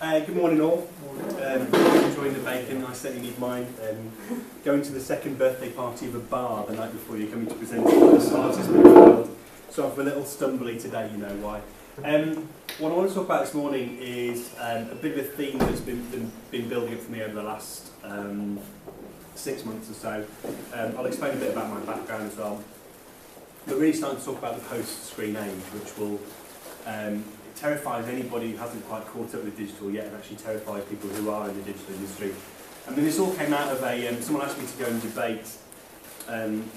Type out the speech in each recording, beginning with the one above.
Good morning all. Enjoying the bacon, I certainly need mine. Going to the second birthday party of a bar the night before you're coming to present the smartest man in the world. So I'm a little stumbly today, you know why. What I want to talk about this morning is a bit of a theme that's been building up for me over the last 6 months or so. I'll explain a bit about my background as well. But really starting to talk about the post-screen age, which will it terrifies anybody who hasn't quite caught up with digital yet, and actually terrifies people who are in the digital industry. I mean, this all came out of someone asked me to go and debate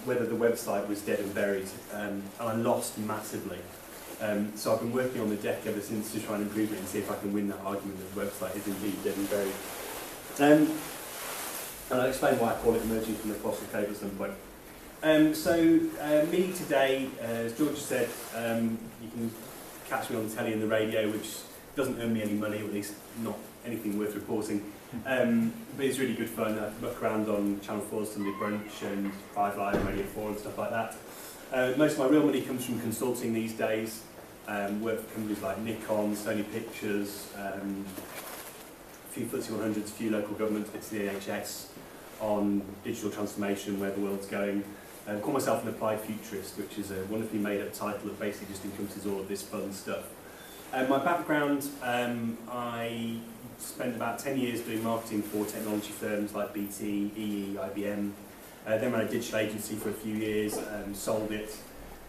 whether the website was dead and buried, and I lost massively. So I've been working on the deck ever since to try and improve it and see if I can win that argument that the website is indeed dead and buried. And I'll explain why I call it emerging from the Colossal Cave at some point. Me today, as George said, you can catch me on the telly and the radio, which doesn't earn me any money, or at least not anything worth reporting. But it's really good fun. I muck around on Channel 4's Sunday Brunch and 5 Live and Radio 4 and stuff like that. Most of my real money comes from consulting these days. Work for companies like Nikon, Sony Pictures, a few FTSE 100s, a few local governments, bits of the NHS on digital transformation, where the world's going. I call myself an applied futurist, which is a wonderfully made-up title that basically just encompasses all of this fun stuff. My background, I spent about 10 years doing marketing for technology firms like BT, EE, IBM. Then ran a digital agency for a few years, sold it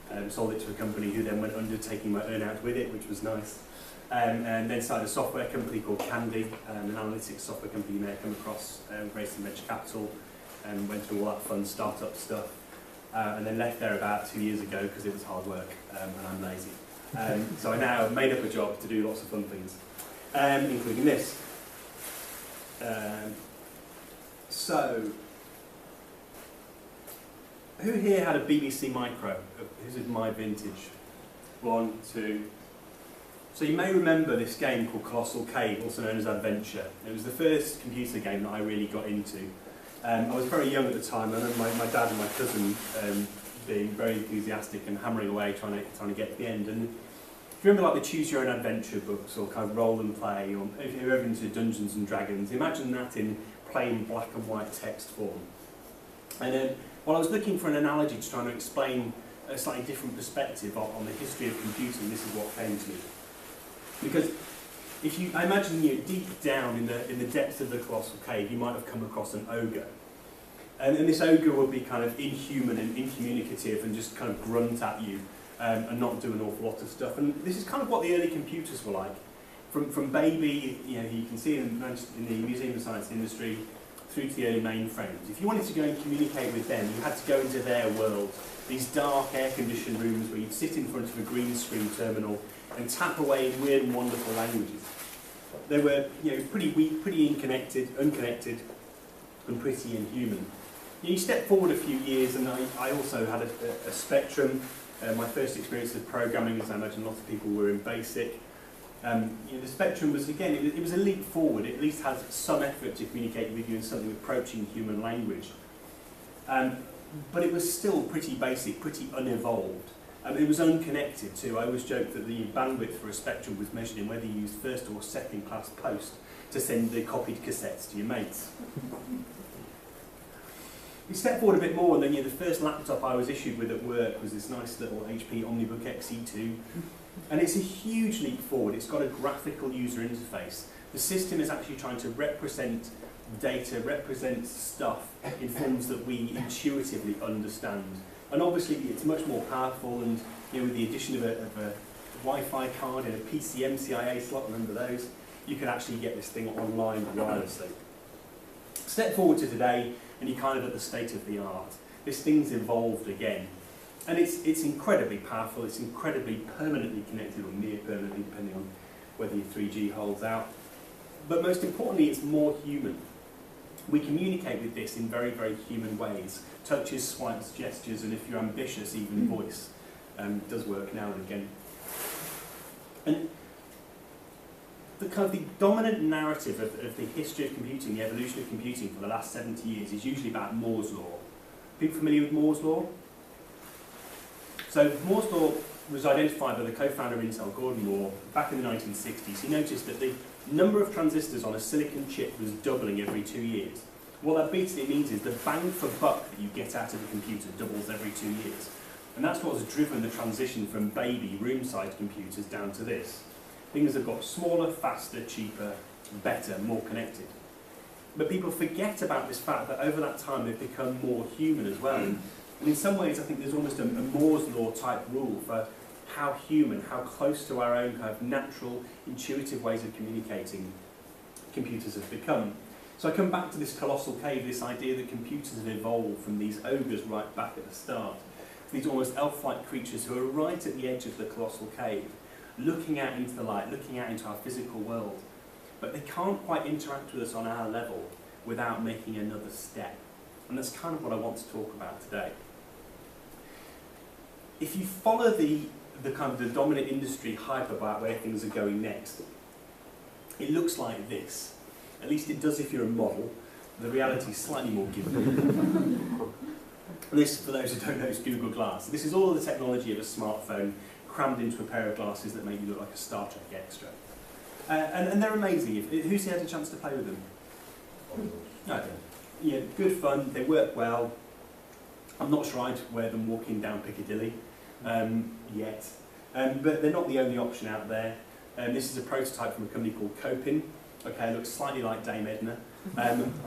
to a company who then went under, taking my earn-out with it, which was nice. And then started a software company called Candy, an analytics software company you may have come across, raised some venture capital, and went through all that fun startup stuff. And then left there about 2 years ago because it was hard work and I'm lazy. So I now made up a job to do lots of fun things, including this. So, who here had a BBC Micro? Who's of my vintage? 1, 2. So you may remember this game called Colossal Cave, also known as Adventure. It was the first computer game that I really got into. I was very young at the time. I remember my dad and my cousin being very enthusiastic and hammering away trying to get to the end. And if you remember like the Choose Your Own Adventure books or kind of roll and play, or if you're ever into Dungeons and Dragons, imagine that in plain black and white text form. And then while I was looking for an analogy to try and explain a slightly different perspective on the history of computing, this is what came to me. Because I imagine you deep down in the depths of the Colossal Cave, you might have come across an ogre. And this ogre would be kind of inhuman and incommunicative and just kind of grunt at you and not do an awful lot of stuff. And this is kind of what the early computers were like. From baby, you can see in the Museum of Science industry, through to the early mainframes. If you wanted to go and communicate with them, you had to go into their world. These dark air-conditioned rooms where you'd sit in front of a green screen terminal and tap away in weird and wonderful languages. They were, pretty weak, pretty unconnected, and pretty inhuman. You step forward a few years, and I also had a Spectrum. My first experience of programming, as I imagine lots of people were in BASIC. The Spectrum was, again, it was a leap forward. It at least had some effort to communicate with you in something approaching human language. But it was still pretty basic, pretty unevolved. It was unconnected too. I always joke that the bandwidth for a Spectrum was measured in whether you used first or second class post to send the copied cassettes to your mates. We step forward a bit more, and then the first laptop I was issued with at work was this nice little HP OmniBook XE2. And it's a huge leap forward. It's got a graphical user interface. The system is actually trying to represent data, represent stuff in forms that we intuitively understand. And obviously it's much more powerful, and with the addition of a Wi-Fi card and a PCMCIA slot, remember those, you can actually get this thing online wirelessly. Step forward to today, and you're kind of at the state of the art. This thing's evolved again. And it's incredibly powerful, it's incredibly permanently connected, or near permanently, depending on whether your 3G holds out. But most importantly, it's more human. We communicate with this in very, very human ways. Touches, swipes, gestures, and if you're ambitious, even voice does work now and again. And the dominant narrative of the history of computing, the evolution of computing for the last 70 years is usually about Moore's Law. People familiar with Moore's Law? So Moore's Law was identified by the co-founder of Intel, Gordon Moore, back in the 1960s. He noticed that the number of transistors on a silicon chip was doubling every 2 years. What that basically means is the bang for buck that you get out of a computer doubles every 2 years. And that's what's driven the transition from baby room-sized computers down to this. Things have got smaller, faster, cheaper, better, more connected. But people forget about this fact that over that time they've become more human as well. And in some ways I think there's almost a Moore's law type rule for how human, how close to our own kind of natural, intuitive ways of communicating computers have become. So I come back to this Colossal Cave, this idea that computers have evolved from these ogres right back at the start, these almost elf-like creatures who are right at the edge of the Colossal Cave, looking out into the light, looking out into our physical world. But they can't quite interact with us on our level without making another step. And that's kind of what I want to talk about today. If you follow the kind of the dominant industry hype about where things are going next, it looks like this. At least it does if you're a model. The reality is slightly more given. This, for those who don't know, is Google Glass. This is all of the technology of a smartphone crammed into a pair of glasses that make you look like a Star Trek extra. And they're amazing. Who's here had a chance to play with them? No. Yeah, good fun. They work well. I'm not sure I'd wear them walking down Piccadilly yet. But they're not the only option out there. This is a prototype from a company called Copin. Okay, it looks slightly like Dame Edna.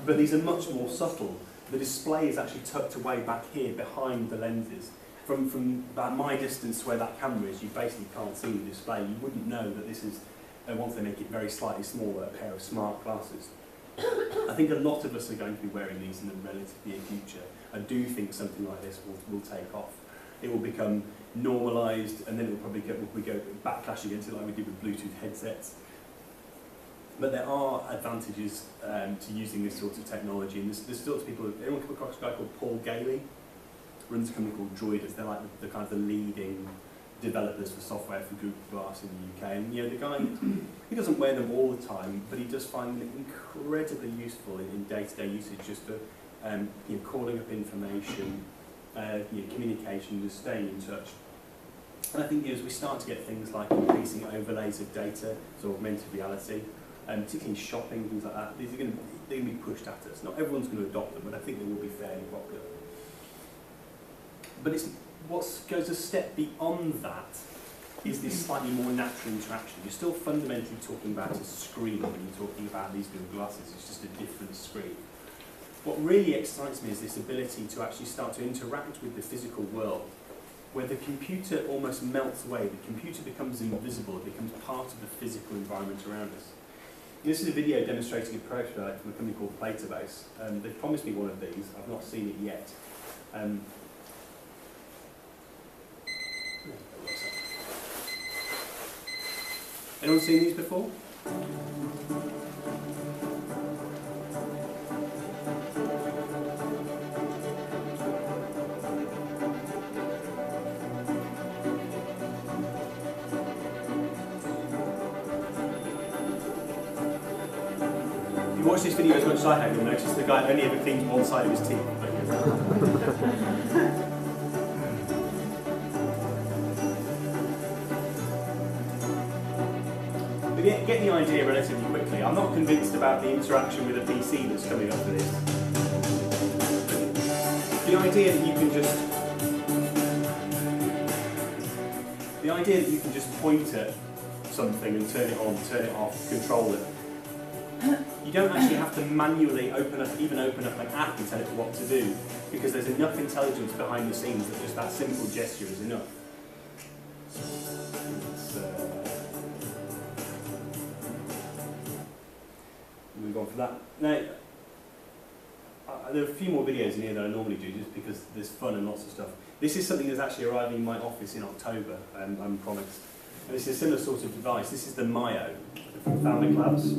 But these are much more subtle. The display is actually tucked away back here behind the lenses. From about my distance to where that camera is, you basically can't see the display. You wouldn't know that this is, once they make it very slightly smaller, a pair of smart glasses. I think a lot of us are going to be wearing these in the relative near future. I do think something like this will take off. It will become normalised, and then it will probably go backlash against it like we did with Bluetooth headsets. But there are advantages to using this sort of technology, and there's sorts of people. Anyone come across a guy called Paul Gailey? Runs a company called Droiders. They're like the kind of the leading developers for software for Google Glass in the UK. And the guy, he doesn't wear them all the time, but he does find them incredibly useful in day-to-day usage, just for calling up information, communication, just staying in touch. And I think as we start to get things like increasing overlays of data, so augmented reality, particularly in shopping, things like that, they're going to be pushed at us. Not everyone's going to adopt them, but I think they will be fairly popular. But what goes a step beyond that is this slightly more natural interaction. You're still fundamentally talking about a screen when you're talking about these Google Glasses. It's just a different screen. What really excites me is this ability to actually start to interact with the physical world, where the computer almost melts away. The computer becomes invisible. It becomes part of the physical environment around us. This is a video demonstrating a prototype from a company called Platabase. They've promised me one of these. I've not seen it yet. Anyone seen these before? If you watch this video as much as I have, you'll notice the guy only ever cleans one side of his teeth. But get the idea relatively quickly. I'm not convinced about the interaction with a PC that's coming up for this. The idea that you can just point at something and turn it on, turn it off, control it. You don't actually have to manually open up an app and tell it what to do, because there's enough intelligence behind the scenes that just that simple gesture is enough. Move on from that. Now, there are a few more videos in here that I normally do just because there's fun and lots of stuff. This is something that's actually arriving in my office in October, I'm promised. And this is a similar sort of device. This is the Myo from Family Labs.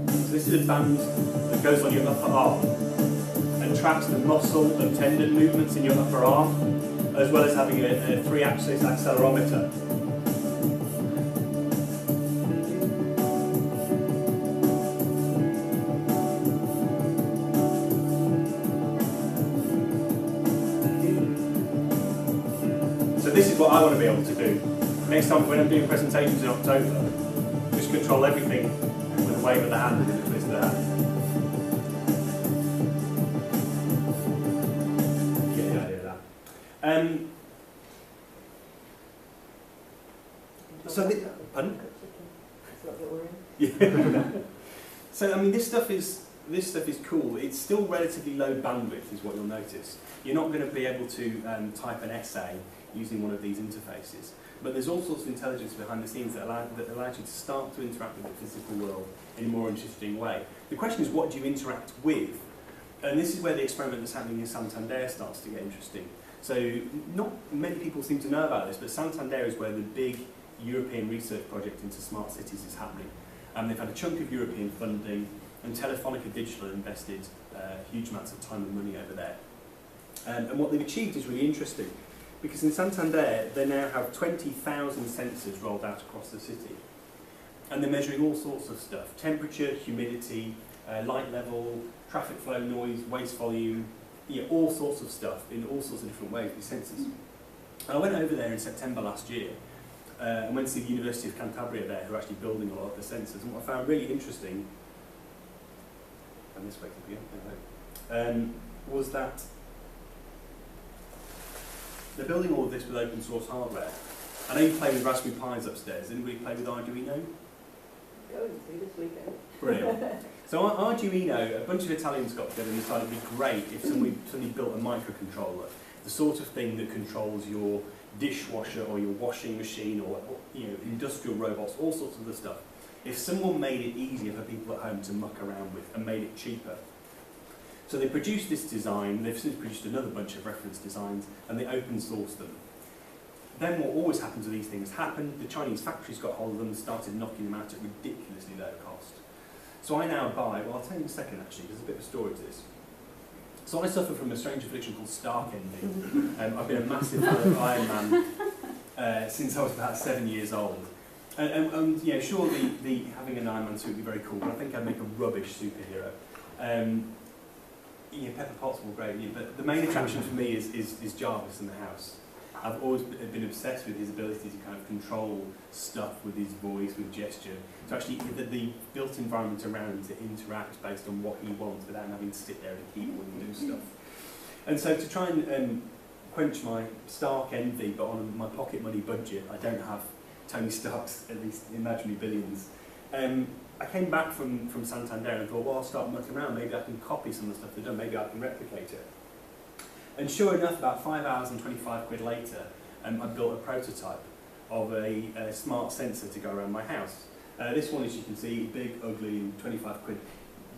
So this is a band that goes on your upper arm and tracks the muscle and tendon movements in your upper arm, as well as having a 3-axis accelerometer. So this is what I want to be able to do. Next time when I'm doing presentations in October, just just control everything with a wave of the hand and a twist of the hand. Get the idea of that. Pardon? Yeah. So I mean, this stuff is cool. It's still relatively low bandwidth, is what you'll notice. You're not going to be able to type an essay using one of these interfaces. But there's all sorts of intelligence behind the scenes that allows you to start to interact with the physical world in a more interesting way. The question is, what do you interact with? And this is where the experiment that's happening in Santander starts to get interesting. So not many people seem to know about this, but Santander is where the big European research project into smart cities is happening. They've had a chunk of European funding, and Telefonica Digital invested huge amounts of time and money over there. And what they've achieved is really interesting, because in Santander they now have 20,000 sensors rolled out across the city. And they're measuring all sorts of stuff: temperature, humidity, light level, traffic flow, noise, waste volume, all sorts of stuff in all sorts of different ways, these sensors. And I went over there in September last year, and went to see the University of Cantabria there, who are actually building a lot of the sensors. And what I found really interesting, and this way to be was that they're building all of this with open source hardware. I know you play with Raspberry Pis upstairs. Anybody play with Arduino? Going to this weekend. Brilliant. So Arduino, a bunch of Italians got together and decided it'd be great if somebody built a microcontroller, the sort of thing that controls your dishwasher or your washing machine, or industrial robots, all sorts of other stuff. If someone made it easier for people at home to muck around with and made it cheaper. So they produced this design, they've since produced another bunch of reference designs, and they open sourced them. Then what always happens with these things happened, the Chinese factories got hold of them and started knocking them out at ridiculously low cost. So I now buy, well I'll tell you in a second actually, there's a bit of a story to this. So I suffer from a strange affliction called stark envy. I've been a massive fan of Iron Man since I was about 7 years old. And sure, having an Iron Man suit would be very cool, but I think I'd make a rubbish superhero. Pepper Potts will great, but the main attraction for me is Jarvis in the house. I've always been obsessed with his ability to kind of control stuff with his voice, with gesture, to actually get the built environment around him to interact based on what he wants without having to sit there at a keyboard and do stuff. And so to try and quench my Stark envy, but on my pocket money budget, I don't have Tony Stark's, at least imaginary billions. I came back from Santander and thought, well, I'll start mucking around, maybe I can copy some of the stuff they've done, maybe I can replicate it. And sure enough, about 5 hours and 25 quid later, I built a prototype of a smart sensor to go around my house. This one, as you can see, big, ugly, and 25 quid,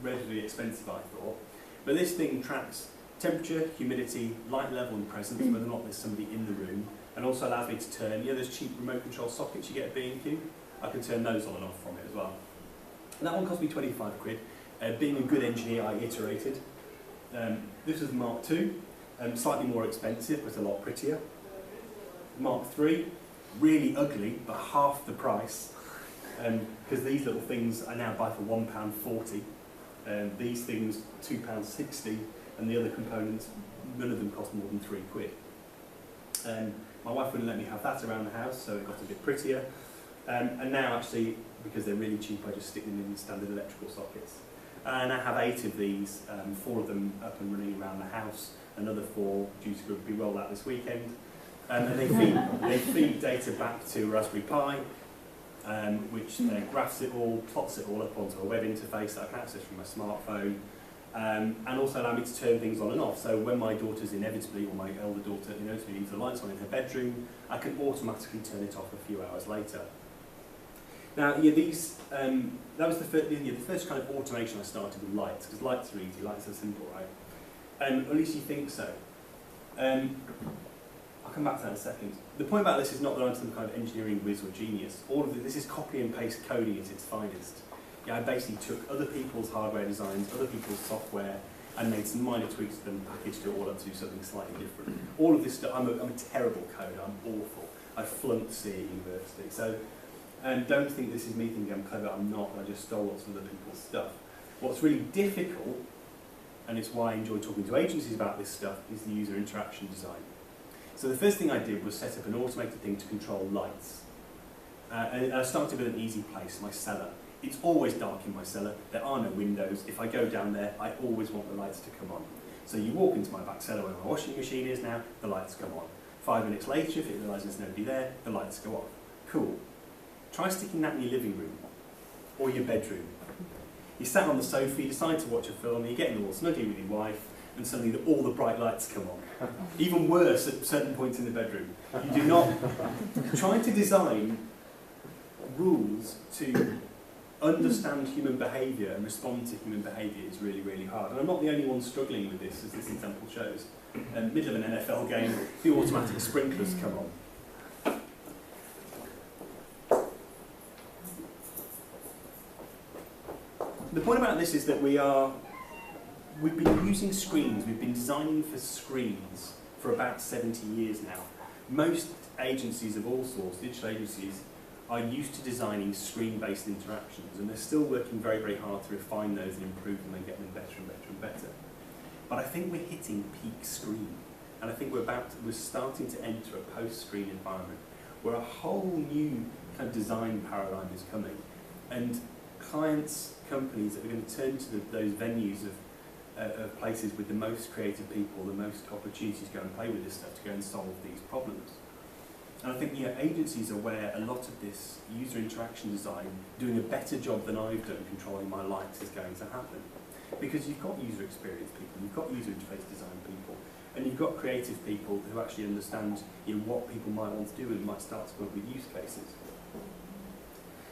relatively expensive, I thought. But this thing tracks temperature, humidity, light level and presence, whether or not there's somebody in the room, and also allows me to turn, those cheap remote control sockets you get at B&Q, I can turn those on and off from it as well. And that one cost me 25 quid. Being a good engineer, I iterated. This is Mark II. Slightly more expensive, but a lot prettier. Mark III, really ugly, but half the price, because these little things I now buy for £1.40. These things £2.60, and the other components, none of them cost more than 3 quid. My wife wouldn't let me have that around the house, so it got a bit prettier. And now, actually, because they're really cheap, I just stick them in standard electrical sockets. And I have 8 of these, 4 of them up and running around the house. Another 4 due to be rolled out this weekend. And they feed data back to Raspberry Pi, which graphs it all, plots it all up onto a web interface that I can access from my smartphone, and also allow me to turn things on and off. So when my daughter's inevitably, or my elder daughter inevitably leaves the lights on in her bedroom, I can automatically turn it off a few hours later. Now, that was the first kind of automation I started with lights, because lights are easy, lights are simple, right? At least you think so. I'll come back to that in a second. The point about this is not that I'm some kind of engineering whiz or genius. All of this is copy and paste coding at its finest. I basically took other people's hardware designs, other people's software, and made some minor tweaks to them, packaged it all up to do something slightly different. All of this stuff, I'm a terrible coder, I'm awful. I flunked C at university. So don't think this is me thinking I'm clever, I'm not, I just stole lots of other people's stuff. What's really difficult, and it's why I enjoy talking to agencies about this stuff, is the user interaction design. So the first thing I did was set up an automated thing to control lights. And I started with an easy place, my cellar. It's always dark in my cellar. There are no windows. If I go down there, I always want the lights to come on. So you walk into my back cellar where my washing machine is now, the lights come on. 5 minutes later, if it realises there's nobody there, the lights go off. Cool. Try sticking that in your living room or your bedroom. You sat on the sofa, you decide to watch a film, you're getting all snuggly with your wife, and suddenly all the bright lights come on. Even worse at certain points in the bedroom. You do not try to design rules to understand human behaviour and respond to human behaviour is really, really hard. And I'm not the only one struggling with this, as this example shows. In the middle of an NFL game, the automatic sprinklers come on. The point about this is that we've been using screens, we've been designing for screens for about 70 years now. Most agencies of all sorts, digital agencies, are used to designing screen-based interactions, and they're still working very, very hard to refine those and improve them and get them better and better and better. But I think we're hitting peak screen, and I think we're starting to enter a post-screen environment where a whole new kind of design paradigm is coming, and clients, companies are going to turn to those venues of places with the most creative people, the most opportunities to go and play with this stuff, to go and solve these problems. And I think agencies are where a lot of this user interaction design, doing a better job than I've done controlling my lights, is going to happen. Because you've got user experience people, you've got user interface design people, and you've got creative people who actually understand what people might want to do and might start to come up with use cases.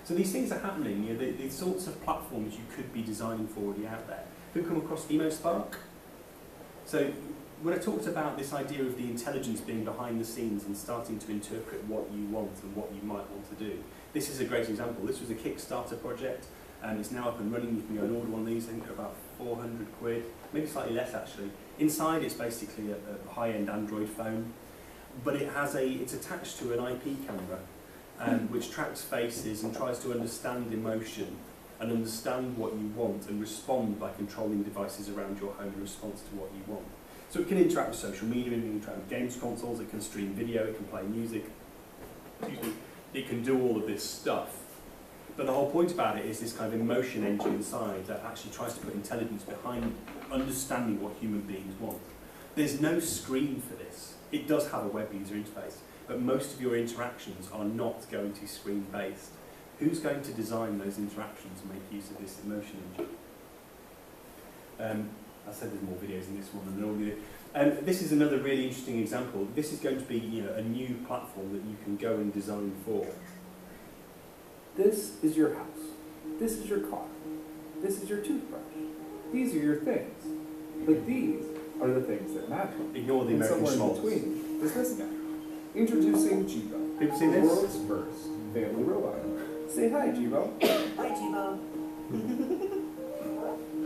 So these things are happening. The sorts of platforms you could be designing for already out there. Who come across EmoSpark? So when I talked about this idea of the intelligence being behind the scenes and starting to interpret what you want and what you might want to do, this is a great example. This was a Kickstarter project, and it's now up and running. You can go and order one of these. I think they're about 400 quid, maybe slightly less actually. Inside it's basically a high-end Android phone, but it's attached to an IP camera, which tracks faces and tries to understand emotion and understand what you want and respond by controlling devices around your home in response to what you want. So it can interact with social media, it can interact with games consoles, it can stream video, it can play music, it can do all of this stuff. But the whole point about it is this kind of emotion engine inside that actually tries to put intelligence behind understanding what human beings want. There's no screen for this. It does have a web user interface, but most of your interactions are not going to be screen-based. Who's going to design those interactions and make use of this emotion engine? I said there's more videos in this one than audio. This is another really interesting example. This is going to be a new platform that you can go and design for. This is your house. This is your car. This is your toothbrush. These are your things. But these are the things that matter. Ignore the American schmaltz. Somewhere in between is this guy. Introducing Jibo. People see the this? world's first family robot. Say hi, Jibo. Hi, Jibo.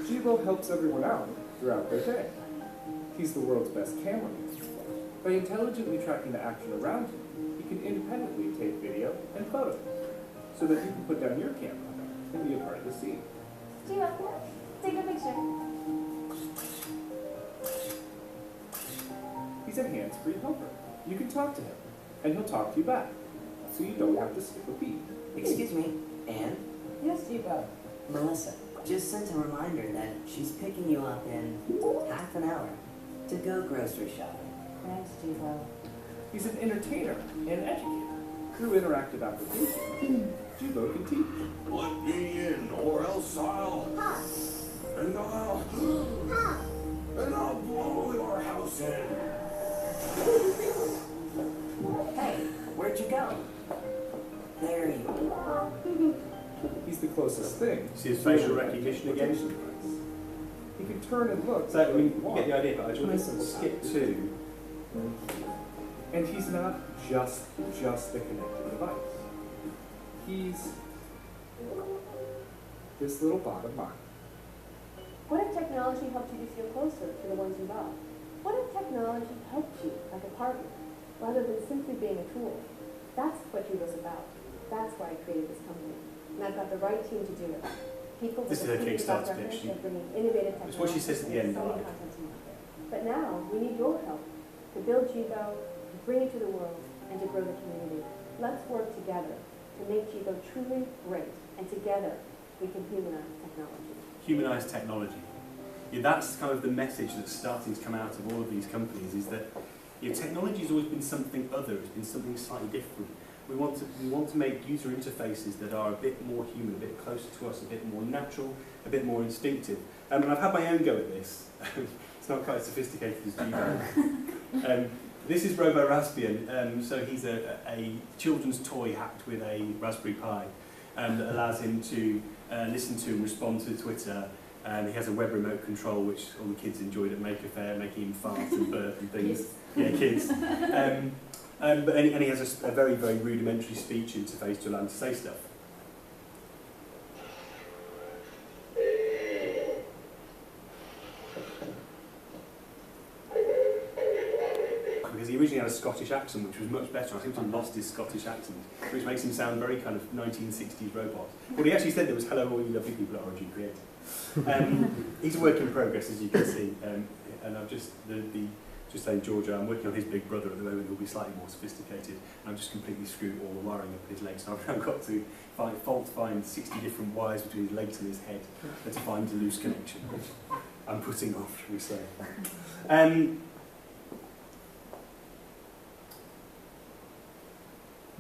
Jibo helps everyone out throughout their day. He's the world's best cameraman. By intelligently tracking the action around him, he can independently take video and photos, so that you can put down your camera and be a part of the scene. Jibo, take a picture. He's a hands-free helper. You can talk to him, and he'll talk to you back, so you don't have to skip a beat. Excuse me, Anne? Yes, Jibo. Melissa just sent a reminder that she's picking you up in half an hour to go grocery shopping. Thanks, Jibo. He's an entertainer and educator. Through interactive applications, Jibo can teach. Let me in, or else I'll blow your house in. Hey, where'd you go? There you are. He's the closest thing. See his facial recognition again? He can turn and look. So, I mean, you get the idea, but I just want to skip to. And he's not just a connected device. He's this little bot of mine. What if technology helped you to feel closer to the ones you love? What if technology helped you like a partner, rather than simply being a tool? That's what Jibo's about. That's why I created this company. And I've got the right team to do it. People with This is her a proven track Kickstarter record pitch. of bringing innovative It's technology what she says at the end, and I like. content to market. But now, we need your help to build Jibo, to bring it to the world, and to grow the community. Let's work together to to make Chibo truly great, and together we can humanize technology. Humanise technology. Yeah, that's kind of the message that's starting to come out of all of these companies, is that technology has always been something other, it's been something slightly different. We want to make user interfaces that are a bit more human, a bit closer to us, a bit more natural, a bit more instinctive. And I've had my own go at this. It's not quite as sophisticated as Chibo. This is Robo Raspbian. So he's a children's toy hacked with a Raspberry Pi that allows him to listen to and respond to Twitter. And he has a web remote control, which all the kids enjoyed at Maker Faire, making him fart and burp and things. Kids. Yeah, kids. And he has a very, very rudimentary speech interface to allow him to say stuff. Because he originally had a Scottish accent, which was much better. I seem to have lost his Scottish accent, which makes him sound very kind of 1960s robot. What he actually said there was, "Hello, all you lovely people at Origin Creative." He's a work in progress, as you can see. And I've just saying, Georgia, I'm working on his big brother at the moment, who'll be slightly more sophisticated, and I've just completely screwed all the wiring up his legs. So I've now got to fault find 60 different wires between his legs and his head, and to find a loose connection, which I'm putting off, shall we say.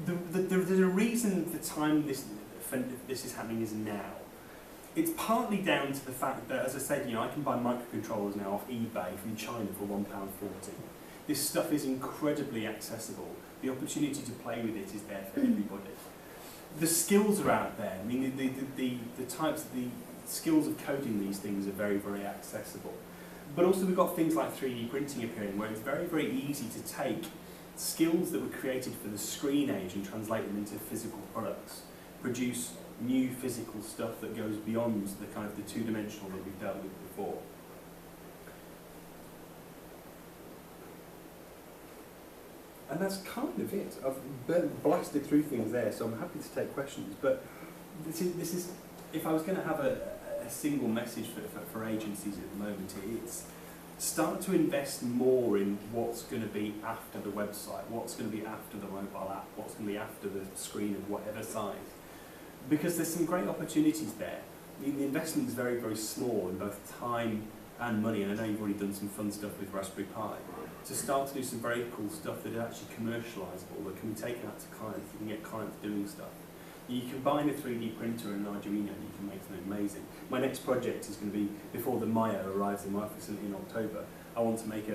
The reason the time this is happening is now. It's partly down to the fact that, as I said, I can buy microcontrollers now off eBay from China for £1.40. This stuff is incredibly accessible. The opportunity to play with it is there for everybody. The skills are out there. I mean, the skills of coding these things are very, very accessible. But also we've got things like 3D printing appearing, where it's very, very easy to take skills that were created for the screen age and translate them into physical products, produce new physical stuff that goes beyond the kind of the two-dimensional that we've dealt with before. And that's kind of it. I've blasted through things there, so I'm happy to take questions. But this is if I was going to have a single message for agencies at the moment, it's start to invest more in what's going to be after the website, what's going to be after the mobile app, what's going to be after the screen of whatever size. Because there's some great opportunities there. The investment is very, very small in both time and money, and I know you've already done some fun stuff with Raspberry Pi. To start to do some very cool stuff that is actually commercialisable, that can be taken out to clients, you can get clients doing stuff. You combine a 3D printer and an Arduino and you can make something amazing. My next project is going to be, before the Maya arrives in my facility in October, I want to make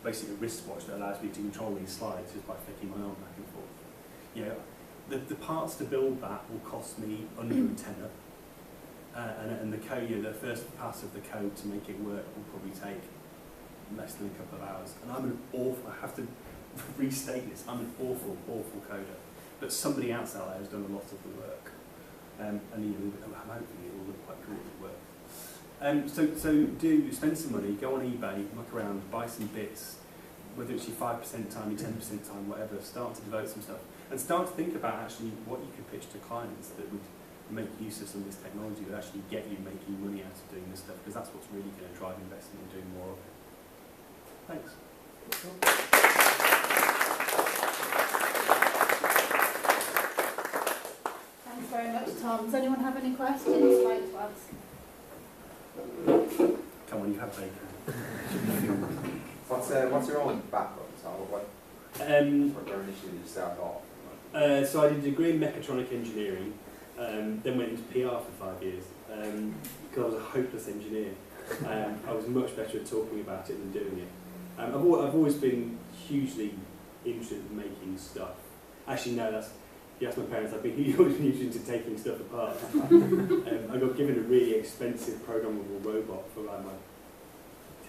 basically a wristwatch that allows me to control these slides just by flicking my arm back and forth. The parts to build that will cost me under a tenner, and the code, the first pass of the code to make it work will probably take less than a couple of hours. And I have to restate this, I'm an awful, awful coder. But somebody else out there has done a lot of the work, and I'm hoping it will look quite cool at work. So do spend some money, go on eBay, look around, buy some bits, whether it's your 5% time, your 10% time, whatever. Start to devote some stuff. And start to think about actually what you could pitch to clients that would make use of some of this technology, that actually get you making money out of doing this stuff, because that's what's really going to drive investment in doing more of it. Thanks. Thanks very much, Tom. Does anyone have any questions you'd like to ask? Come on, you have bacon. What's your own background? So what initially you started off? So I did a degree in mechatronic engineering, then went into PR for 5 years, because I was a hopeless engineer. I was much better at talking about it than doing it. I've always been hugely interested in making stuff. Actually, no, you ask my parents, I've been always been interested in taking stuff apart. I got given a really expensive programmable robot for like my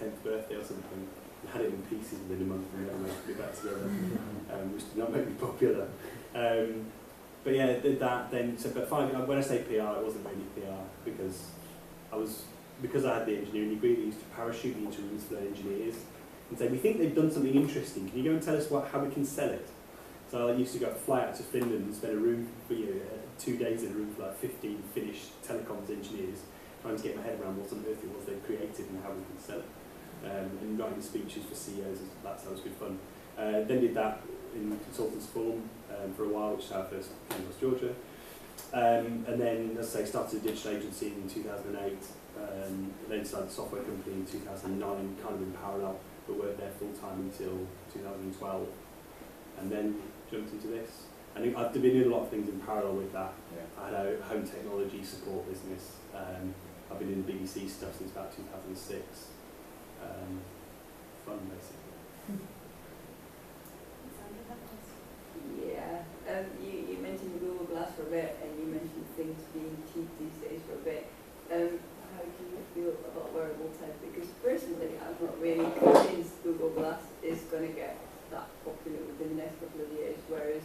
10th birthday or something. I had it in pieces within a month and then I put it back together, which did not make me popular. But yeah, did that then. So, but finally, when I say PR, it wasn't really PR because I had the engineering degree. They used to parachute me into rooms full of engineers and say, "We think they've done something interesting. Can you go and tell us how we can sell it?" So I used to fly out to Finland and spend 2 days in a room for like 15 Finnish telecoms engineers, trying to get my head around what on earth it was they'd created and how we could sell it. And writing speeches for CEOs, that was good fun. Then did that in consultants form for a while, which is how I first came across Georgia. And then, as I say, started a digital agency in 2008, then started a software company in 2009, kind of in parallel, but worked there full time until 2012, and then jumped into this. And I've been doing a lot of things in parallel with that. Yeah. I had a home technology support business. I've been doing BBC stuff since about 2006. Fun, basically. Yeah, you mentioned Google Glass for a bit, and you mentioned things being cheap these days for a bit. How do you feel about wearable tech? Because personally, I'm not really convinced Google Glass is going to get that popular within the next couple of years, whereas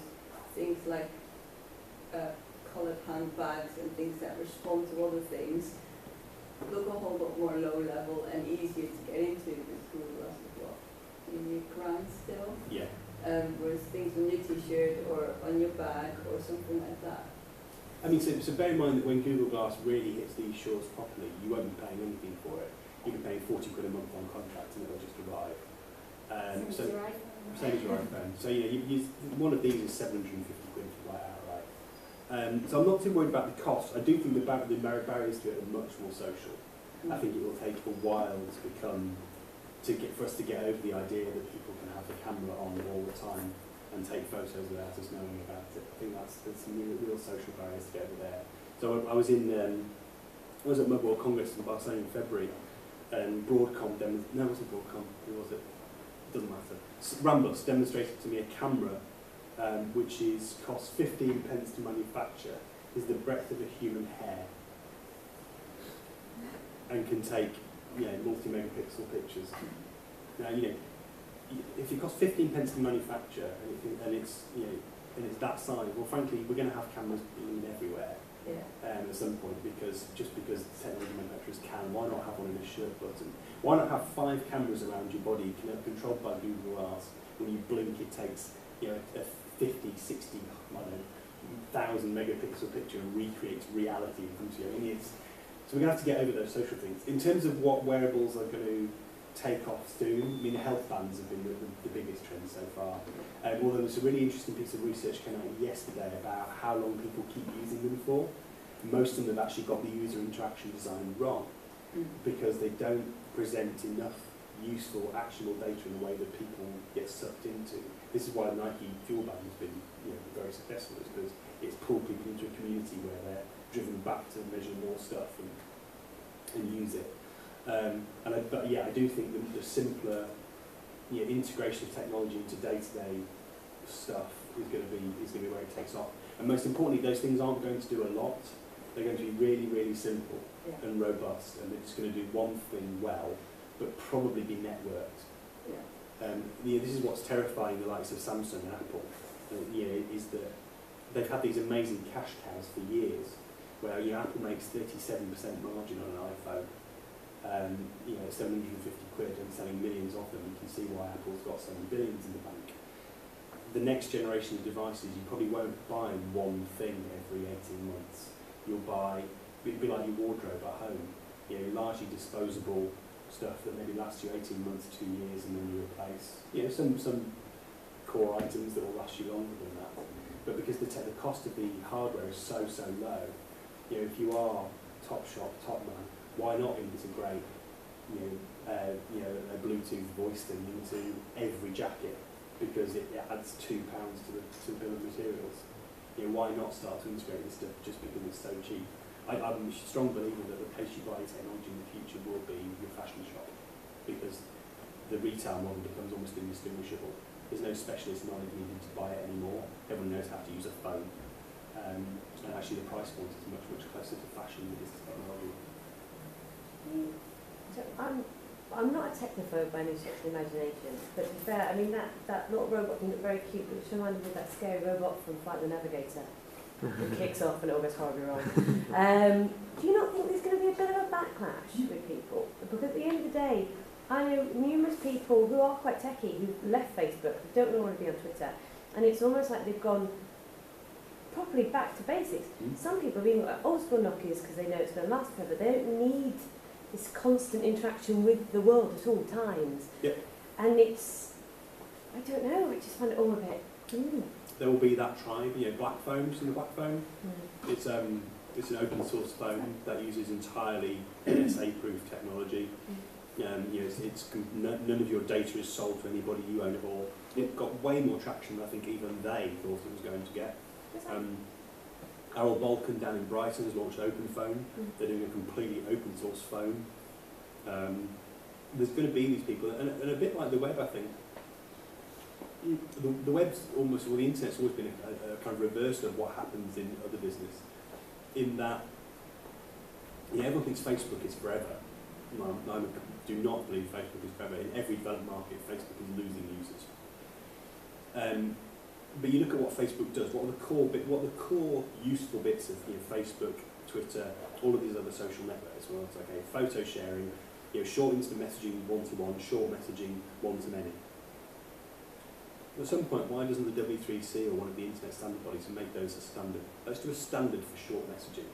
things like coloured handbags and things that respond to other things look a whole lot more low level and easier to get into with Google Glass as well. In your crown still? Yeah. Whereas things on your t-shirt or on your bag or something like that. I mean, so bear in mind that when Google Glass really hits these shores properly, you won't be paying anything for it. You'll be paying 40 quid a month on contract and it'll just arrive. So same as your iPhone. So one of these is 750 quid right outright. So I'm not too worried about the cost. I do think the barriers to it are much more social. I think it will take a while for us to get over the idea that people can have the camera on all the time and take photos without us knowing about it. I think there's some real social barriers to get over there. So I was at Mobile World Congress in Barcelona in February, and Broadcom no, it wasn't Broadcom. Who was it? Doesn't matter. Rambus demonstrated to me a camera which costs 15 pence to manufacture, is the breadth of a human hair, and can take multi-megapixel pictures. Now if it costs 15 pence to manufacture and it's that size, well, frankly, we're going to have cameras being everywhere at some point because technology manufacturers can. Why not have one in a shirt button? Why not have 5 cameras around your body controlled by Google Glass? When you blink, it takes a 50, 60, I don't know, 1,000 megapixel picture and recreates reality in front of you. I mean, so we're going to have to get over those social things. In terms of what wearables are going to take off soon, I mean, health bands have been the biggest trend so far. Although there's a really interesting piece of research came out yesterday about how long people keep using them for. Most of them have actually got the user interaction design wrong because they don't present enough useful, actionable data in the way that people get sucked into. This is why the Nike Fuel Band has been very successful, is because it's pulled people into a community where they're driven back to measure more stuff and use it. I do think the simpler integration of technology into day-to-day stuff is going to be where it takes off. And most importantly, those things aren't going to do a lot. They're going to be really, really simple and robust, and they're just going to do one thing well, but probably be networked. This is what's terrifying the likes of Samsung and Apple. Is that they've had these amazing cash cows for years, where Apple makes 37% margin on an iPhone. 750 quid and selling millions of them. You can see why Apple's got so many billions in the bank. The next generation of devices, you probably won't buy one thing every 18 months. It'll be like your wardrobe at home. Largely disposable stuff that maybe lasts you 18 months, 2 years, and then you replace. Some core items that will last you longer than that. But because the cost of the hardware is so low, if you are top shop, top man, why not integrate a Bluetooth voice thing into every jacket, because it adds £2 to the bill of materials. Why not start to integrate this stuff just because it's so cheap? I'm a strong believer that the place you buy technology in the future will be your fashion shop, because the retail model becomes almost indistinguishable. There's no specialist knowledge needed to buy it anymore. Everyone knows how to use a phone. And actually the price point is much closer to fashion than it is to technology. So I'm not a technophobe by any stretch of the imagination, but to be fair, I mean that little robot thing looked very cute, but it reminded me of that scary robot from Flight the Navigator. It kicks off and it all goes horribly wrong. Do you not think there's going to be a bit of a backlash with people? Because at the end of the day, I know numerous people who are quite techie who've left Facebook, who don't want to be on Twitter, and it's almost like they've gone properly back to basics. Some people have even got old school Nokias because they know it's going to last forever. They don't need this constant interaction with the world at all times. Yep. And it's, I don't know, I just find it all a bit There will be that tribe, Black Phone, in the Black Phone. It's an open source phone that uses entirely NSA-proof technology. None of your data is sold to anybody, you own it all. It got way more traction than I think even they thought it was going to get. Errol Balkan down in Brighton has launched Open Phone. They're doing a completely open source phone. There's going to be these people, and a bit like the web, I think. The web's almost, the internet's always been a kind of reverse of what happens in other business. In that, everyone thinks Facebook is forever. I do not believe Facebook is forever. In every developed market, Facebook is losing users. But you look at what Facebook does. What are the core useful bits of Facebook, Twitter, all of these other social networks? Well, it's okay, photo sharing, short instant messaging one-to-one, short messaging one-to-many. At some point, why doesn't the W3C or one of the internet standard bodies make those a standard? Let's do a standard for short messaging.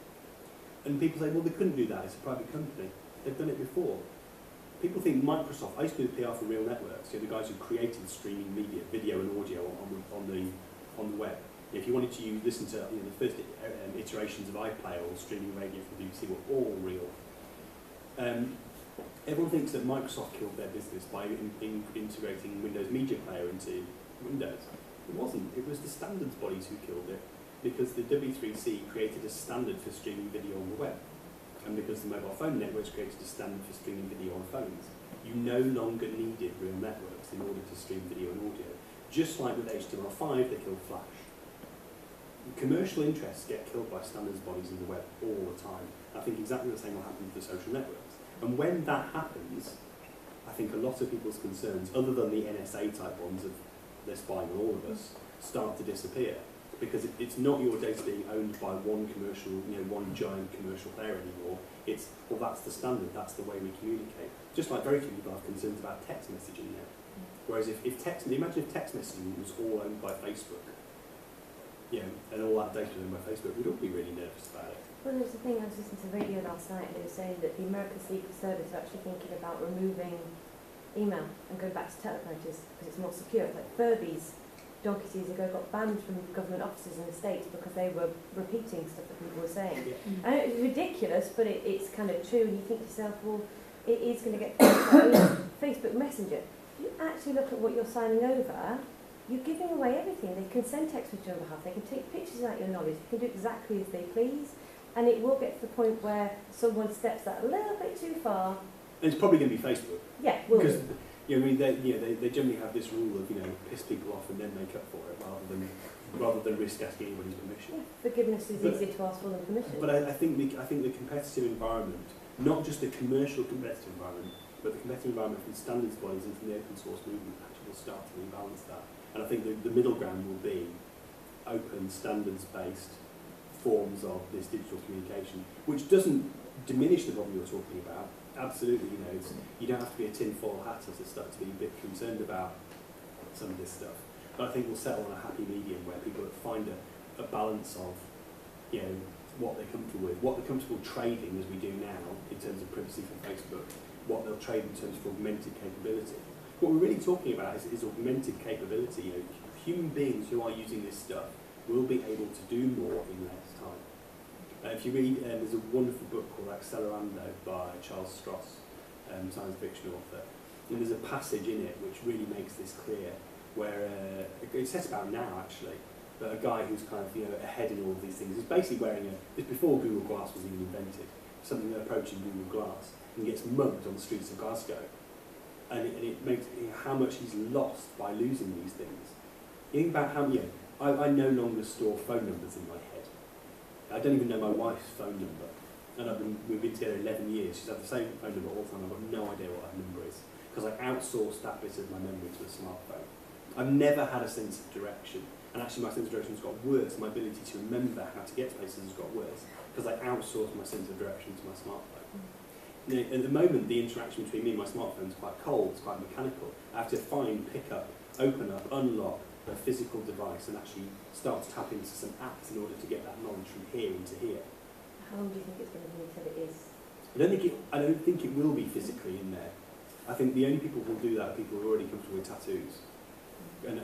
And people say, well, they couldn't do that. It's a private company. They've done it before. People think Microsoft. I used to do the PR for Real Networks. The guys who created streaming media, video and audio on the web. If you wanted to listen to the first iterations of iPlayer or streaming radio from the BBC were all real. Everyone thinks that Microsoft killed their business by integrating Windows Media Player into Windows. It wasn't. It was the standards bodies who killed it, because the W3C created a standard for streaming video on the web, and because the mobile phone networks created a standard for streaming video on phones. You no longer needed real networks in order to stream video and audio. Just like with HTML5, they killed Flash. Commercial interests get killed by standards bodies in the web all the time. I think exactly the same will happen with the social networks. And when that happens, I think a lot of people's concerns, other than the NSA type ones of they're spying on all of us, start to disappear. Because it's not your data being owned by one commercial, one giant commercial player anymore. It's, well, that's the standard, that's the way we communicate. Just like very few people have concerns about text messaging now. Whereas imagine if text messaging was all owned by Facebook, and all that data owned by Facebook, we'd all be really nervous about it. Well, there's the thing, I was listening to the radio last night and they were saying that the American Secret Service are actually thinking about removing email and going back to teleprompters because it's more secure. It's like Furby's donkeys years ago got banned from government offices in the States because they were repeating stuff that people were saying. Yeah. And it's ridiculous, but it's kind of true, and you think to yourself, well, it is going to get Facebook Messenger. If you actually look at what you're signing over, you're giving away everything. They can send text with you on behalf, they can take pictures without your knowledge, they can do exactly as they please, and it will get to the point where someone steps that a little bit too far. And it's probably going to be Facebook. Yeah, will because they generally have this rule of piss people off and then make up for it rather than risk asking anybody's permission. Yeah, forgiveness is easier to ask for than permission. But I think the competitive environment, not just the commercial competitive environment, but the competitive environment from standards bodies and from the open source movement actually will start to rebalance that. And I think the middle ground will be open, standards-based forms of this digital communication, which doesn't diminish the problem you're talking about. Absolutely, you don't have to be a tinfoil hatter to start to be a bit concerned about some of this stuff. But I think we'll settle on a happy medium where people find a balance of, what they're comfortable with, what they're comfortable trading as we do now in terms of privacy from Facebook, what they'll trade in terms of augmented capability. What we're really talking about is augmented capability. Human beings who are using this stuff will be able to do more in less time. If you read, there's a wonderful book called Accelerando by Charles Stross, science fiction author, and there's a passage in it which really makes this clear, where it says about now actually, but a guy who's kind of ahead in all of these things is basically wearing it's before Google Glass was even invented, something approaching Google Glass, and gets mugged on the streets of Glasgow, and it makes how much he's lost by losing these things. You think about how I no longer store phone numbers in my head. I don't even know my wife's phone number, and we've been together 11 years. She's had the same phone number all the time. I've got no idea what her number is because I outsourced that bit of my memory to a smartphone. I've never had a sense of direction, and actually my sense of direction has got worse. My ability to remember how to get places has got worse because I outsourced my sense of direction to my smartphone. At the moment, the interaction between me and my smartphone is quite cold, it's quite mechanical. I have to find, pick up, open up, unlock a physical device and actually start to tap into some apps in order to get that knowledge from here into here. How long do you think it's going to be until it is? I don't think it will be physically in there. I think the only people who will do that are people who are already comfortable with tattoos. And I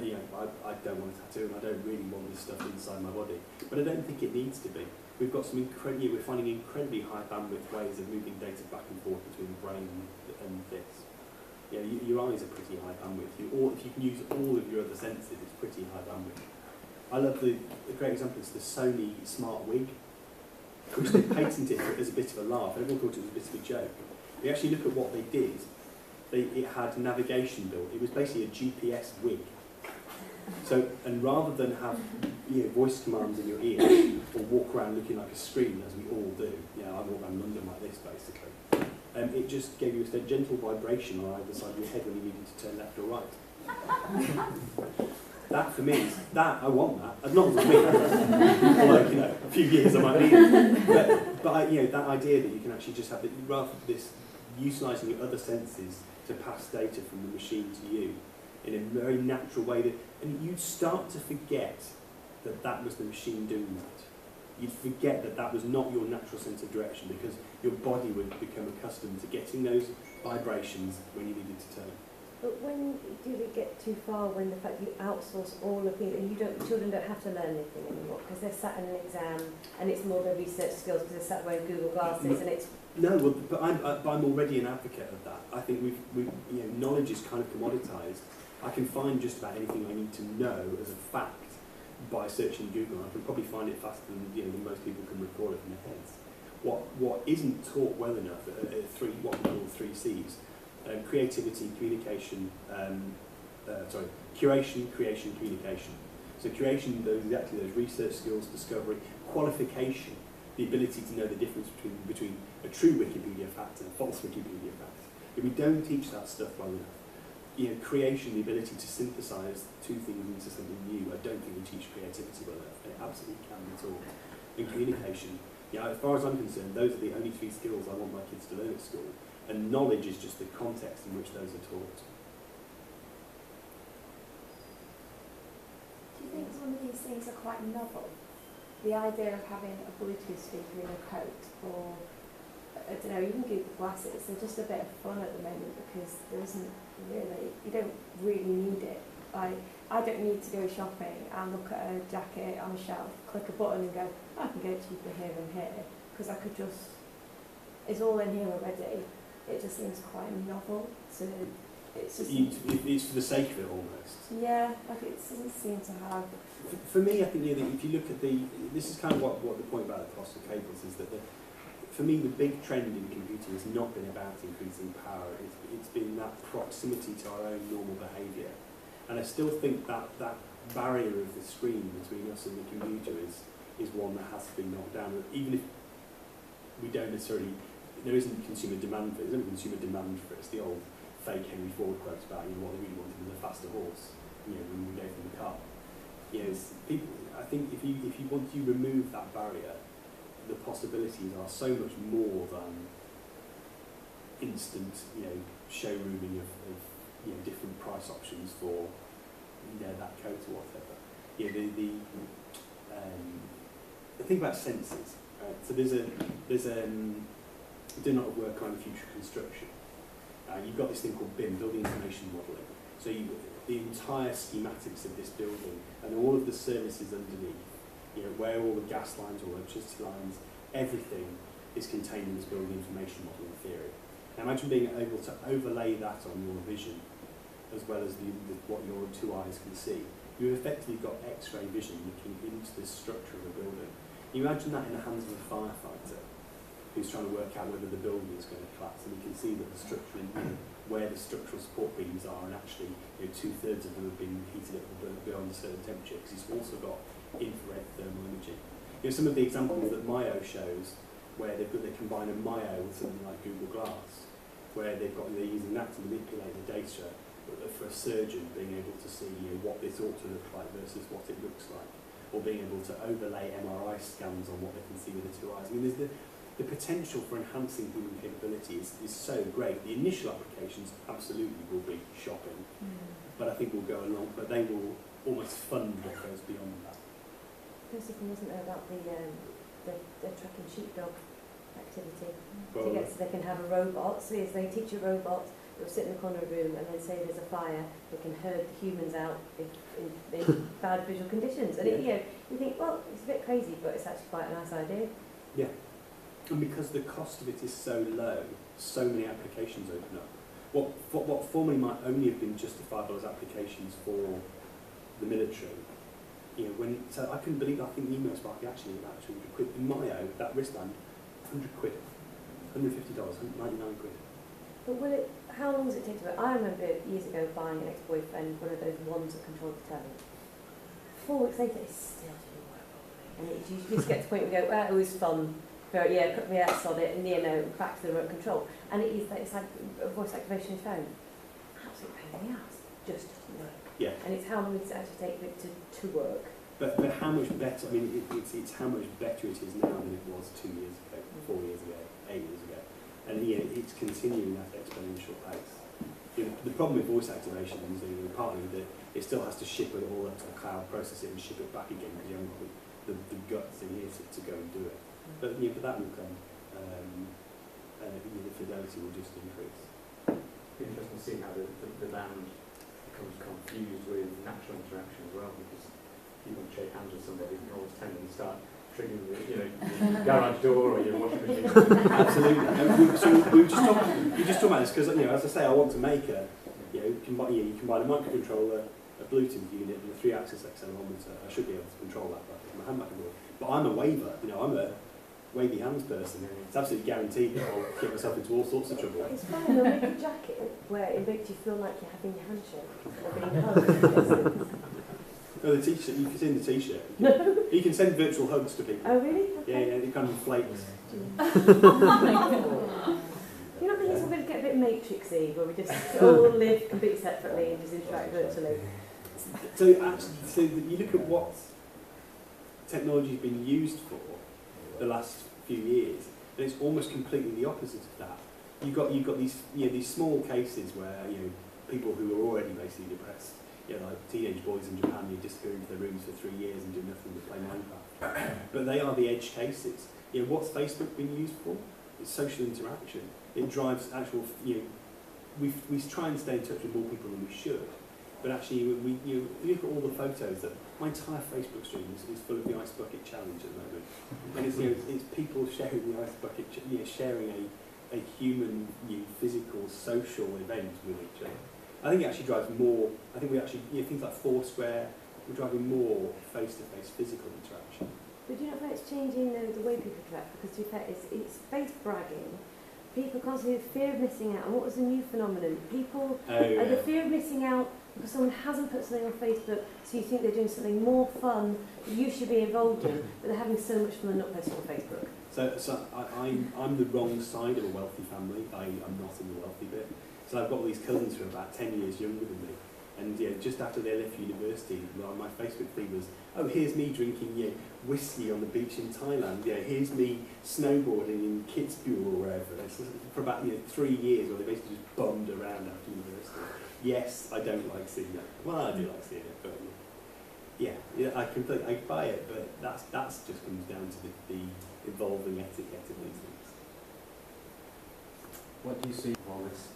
don't want a tattoo, and I don't really want this stuff inside my body. But I don't think it needs to be. We've got some we're finding incredibly high bandwidth ways of moving data back and forth between the brain and this. Your eyes are pretty high bandwidth. If you can use all of your other senses, it's pretty high bandwidth. I love the great example is the Sony Smart Wig, which they patented as a bit of a laugh. Everyone thought it was a bit of a joke. You actually look at what they did. It had navigation built. It was basically a GPS wig. So, and rather than have voice commands in your ear or walk around looking like a screen, as we all do, I walk around London like this basically, it just gave you a gentle vibration on either side of your head when you needed to turn left or right. That for me, I want that. Not for me. Although, a few years I might need it. But that idea that you can actually just have rather this utilising your other senses to pass data from the machine to you in a very natural way, and you'd start to forget that was the machine doing that. You'd forget that was not your natural sense of direction, because your body would become accustomed to getting those vibrations when you needed to turn. But when do it get too far when the fact you outsource all of things and children don't have to learn anything anymore because they're sat in an exam and it's more their research skills because they're sat wearing Google glasses and it's... No, well, but I'm already an advocate of that. I think knowledge is kind of commoditised. I can find just about anything I need to know as a fact by searching Google. I can probably find it faster than most people can recall it in their heads. What isn't taught well enough are what we call 3 C's. Creativity, communication, curation, creation, communication. So curation, exactly those research skills, discovery, qualification, the ability to know the difference between a true Wikipedia fact and a false Wikipedia fact. If we don't teach that stuff well enough, creation, the ability to synthesize 2 things into something new, I don't think we teach creativity well enough. It absolutely can at all. And communication, as far as I'm concerned, those are the only 3 skills I want my kids to learn at school. And knowledge is just the context in which those are taught. Do you think some of these things are quite novel? The idea of having a Bluetooth speaker in a coat, or, I don't know, even Google Glasses, they're just a bit of fun at the moment because there isn't really, you don't really need it. I don't need to go shopping and look at a jacket on a shelf, click a button and go, I can get it cheaper here and here, because I could just, it's all in here already. It just seems quite novel. So it's just... It's for the sake of it almost. Yeah, it doesn't seem to have... For me, I think if you look at this is kind of what the point about the Colossal Cave is that for me the big trend in computing has not been about increasing power. It's been that proximity to our own normal behaviour. And I still think that barrier of the screen between us and the computer is one that has to be knocked down. Even if we don't necessarily... There isn't consumer demand for it. There's no consumer demand for it. It's the old fake Henry Ford quote about what they really wanted was a faster horse. When we gave them the car. People. I think if you remove that barrier, the possibilities are so much more than instant, showrooming of different price options for that coat or whatever. The thing about sensors. Right? So there's doing a lot of work on future construction. You've got this thing called BIM, Building Information Modelling. So the entire schematics of this building and all of the services underneath, where all the gas lines or electricity lines, everything is contained in this building information modelling theory. Now imagine being able to overlay that on your vision as well as what your 2 eyes can see. You've effectively got X-ray vision looking into the structure of a building. You imagine that in the hands of a firefighter who's trying to work out whether the building is going to collapse, and you can see that the structure, where the structural support beams are, and actually 2/3 of them have been heated up beyond a certain temperature, because it's also got infrared thermal imaging. Some of the examples that Mayo shows, where they combine a Mayo with something like Google Glass, where they're using that to manipulate the data for a surgeon being able to see what this ought to look like versus what it looks like, or being able to overlay MRI scans on what they can see with the 2 eyes. I mean, there's the potential for enhancing human capability is so great. The initial applications absolutely will be shopping, but I think we'll go along, but they will almost fund what goes beyond that. There's something, wasn't there, about the tracking sheepdog activity? Well, So they can have a robot, so as they teach a robot They'll sit in the corner of the room and then say there's a fire, they can herd the humans out in bad visual conditions. And you think, well, it's a bit crazy, but it's actually quite a nice idea. Yeah. And because the cost of it is so low, so many applications open up. What formerly might only have been justifiable as applications for the military, so I couldn't believe, I think the email spark actually about 200 quid. In Mayo, that wristband, 100 quid, $150, 99 quid. But how long does it take to I remember years ago buying an ex-boyfriend one of those ones that controlled the telly. 4 weeks later, it still didn't work properly. And you just get to the point where you go, well, it was fun. Sod it, and back to the remote control. And it's like a voice activation is phone. Absolute pain in the ass. Just doesn't work. Yeah. And it's how long does it actually take for it to work. But how much better, I mean, it's how much better it is now than it was 2 years ago, 4 years ago, 8 years ago. And it's continuing at exponential pace. The problem with voice activation is partly that it still has to ship it all up to the cloud, process it and ship it back again because you haven't got the guts in here to go and do it. But that will come. The fidelity will just increase. It'd be interesting to see how the band becomes confused with natural interaction as well, because you want to shake hands with somebody, you always tend to start triggering the garage door or your washing machine. Absolutely. So we just talk about this because as I say, I want to make you can buy the microcontroller, a Bluetooth unit, and a 3-axis accelerometer. I should be able to control that with my hand microcontroller. But I'm a waver. I'm a wavy hands person. It's absolutely guaranteed that I'll get myself into all sorts of trouble. It's fine, they'll make a jacket where it makes you feel like you're having your handshake or being hugged. Oh, the t-shirt, you can send the t-shirt. You can send virtual hugs to people. Oh, really? Okay. Yeah, it kind of inflates. You don't think it's all going to get a bit matrixy, where we just all live completely separately and just interact virtually? So you look at what technology has been used for the last few years, and it's almost completely the opposite of that. You've got these small cases where people who are already basically depressed, like teenage boys in Japan who disappear into their rooms for 3 years and do nothing but play Minecraft. But they are the edge cases. What's Facebook been used for? It's social interaction. It drives actual. We try and stay in touch with more people than we should. But actually, you look at all the photos that my entire Facebook stream is full of the ice bucket challenge at the moment, and it's people sharing the ice bucket, sharing a human, physical, social event with each other. I think it actually drives more. I think we actually things like Foursquare, we're driving more face-to-face physical interaction. But do you not find it's changing the way people interact? Because to be fair, it's face bragging. People constantly have fear of missing out. And what was the new phenomenon? People the fear of missing out because someone hasn't put something on Facebook, so you think they're doing something more fun that you should be involved in, but they're having so much fun and not posting on Facebook. So I'm the wrong side of a wealthy family. I'm not in the wealthy bit. So I've got all these cousins who are about 10 years younger than me. And just after they left university, my Facebook feed was, oh, here's me drinking whiskey on the beach in Thailand. Here's me snowboarding in Kitzbühel or wherever. It's for about 3 years where they basically just bummed around after university. Yes, I don't like seeing that. Well, I do like seeing it, but I buy it. But that's just comes down to the evolving etiquette of these things. What do you see all this?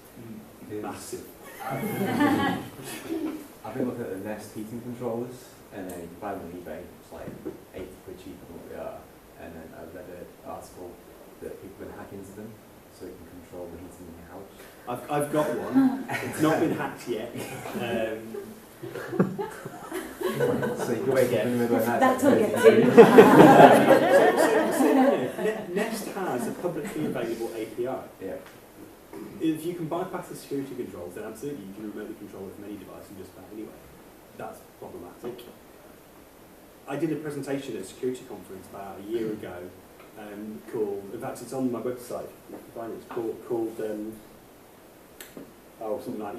Massive. I've been looking at the Nest heating controllers, and then you can buy them on eBay. It's like 80 quid cheaper than what they are. And then I read an article that people can hack into them, so you can control the heating in your house. I've got one. It's not been hacked yet. So you can wake up in the middle of the night. That's what gets in. Nest has a publicly available API. Yeah. If you can bypass the security controls, then absolutely you can remotely control it from any device and just about anywhere. That's problematic. I did a presentation at a security conference about a year ago called, in fact it's on my website, you can find it, it's called something like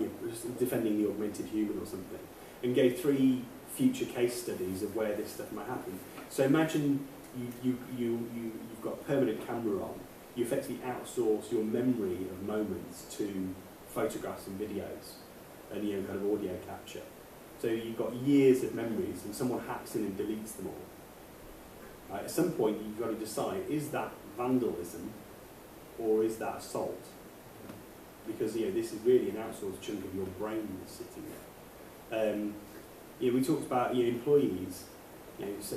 Defending the Augmented Human or something, and gave 3 future case studies of where this stuff might happen. So imagine you've got a permanent camera on. You effectively outsource your memory of moments to photographs and videos and kind of audio capture. So you've got years of memories and someone hacks in and deletes them all. Right? At some point you've got to decide, is that vandalism or is that assault? because this is really an outsourced chunk of your brain that's sitting there. We talked about employees. So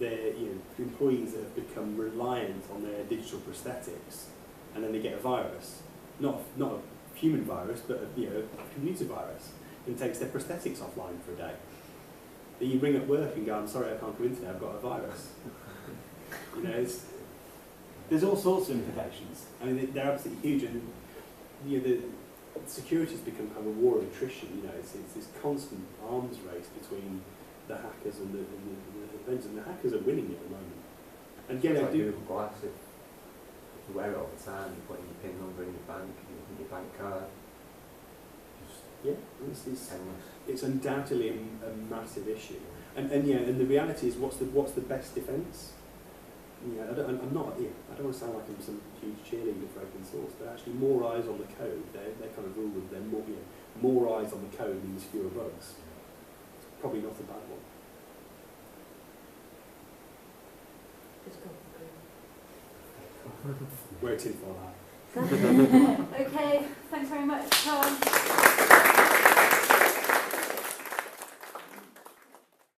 they're employees that have become reliant on their digital prosthetics, and then they get a virus, not a human virus, but a computer virus, and takes their prosthetics offline for a day. Then you ring up work and go, "I'm sorry, I can't come in today. I've got a virus." There's all sorts of implications. I mean, they're absolutely huge, and the security's become kind of a war of attrition. It's this constant arms race between the hackers and the vendors, and the hackers are winning at the moment. And again, like Google Glass, if you wear it all the time, you put in your PIN number in your bank, your bank card. It's undoubtedly a massive issue. And the reality is, what's the best defence? I don't want to sound like I'm some huge cheerleader for open source, but actually more eyes on the code. They're kind of rule of them. More eyes on the code means fewer bugs. It's probably not a bad one. Just go for Wear a tinfoil hat. Okay, thanks very much, Tom.